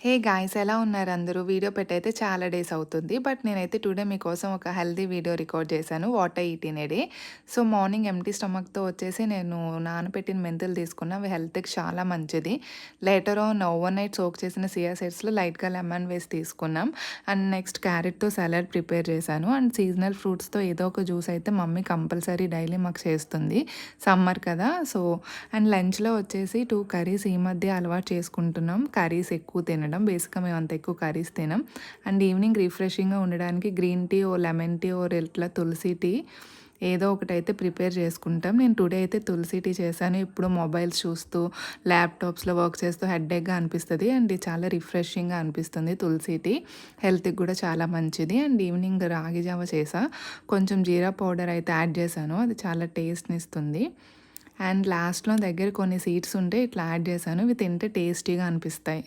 Hey guys ఎలా ఉన్నారు అందరూ? వీడియో పెట్టయితే చాలా డేస్ అవుతుంది. బట్ నేనైతే టుడే మీకోసం ఒక హెల్తీ వీడియో రికార్డ్ చేశాను. What I eat in a day. So, morning empty స్టమక్‌తో వచ్చేసి నేను నానబెట్టిన మెంతులు తీసుకున్నా. అవి హెల్త్‌కి చాలా మంచిది. Later on overnight soak చేసిన సియా సీడ్స్‌లో లైట్‌గా లెమన్ వేసి తీసుకున్నాం. అండ్ నెక్స్ట్ క్యారెట్‌తో సలాడ్ ప్రిపేర్ చేశాను. అండ్ సీజనల్ ఫ్రూట్స్‌తో ఏదో ఒక జ్యూస్ అయితే మమ్మీ కంపల్సరీ డైలీ మాకు చేస్తుంది. సమ్మర్ కదా! సో, అండ్ లంచ్‌లో వచ్చేసి 2 కర్రీస్ ఈ మధ్య అలవాటు చేసుకుంటున్నాం. కర్రీస్ ఎక్కువ తినడం. బేసిక్‌గా మేము అంత ఎక్కువ కర్రీస్ తినం. అండ్ ఈవినింగ్ రిఫ్రెషింగ్‌గా ఉండడానికి గ్రీన్ టీ లెమన్ టీ ఇట్లా తులసి టీ ఏదో ఒకటైతే ప్రిపేర్ చేసుకుంటాం. నేను టుడే అయితే తులసి టీ చేశాను. ఇప్పుడు మొబైల్స్ చూస్తూ, ల్యాప్‌టాప్స్‌లో వర్క్ చేస్తూ హెడేక్‌గా అనిపిస్తది. అండ్ ఇది చాలా రిఫ్రెషింగ్‌గా అనిపిస్తుంది తులసి టీ. హెల్త్‌కి కూడా చాలా మంచిది. అండ్ ఈవినింగ్ రాగి జావ చేశా. కొంచెం జీరా పౌడర్ అయితే యాడ్ చేశాను. అది చాలా టేస్ట్‌నిస్తుంది. అండ్ లాస్ట్‌లో దగ్గర కొన్ని సీడ్స్ ఉంటే ఇట్లా యాడ్ చేశాను. ఇవి తింటే టేస్టీగా అనిపిస్తాయి.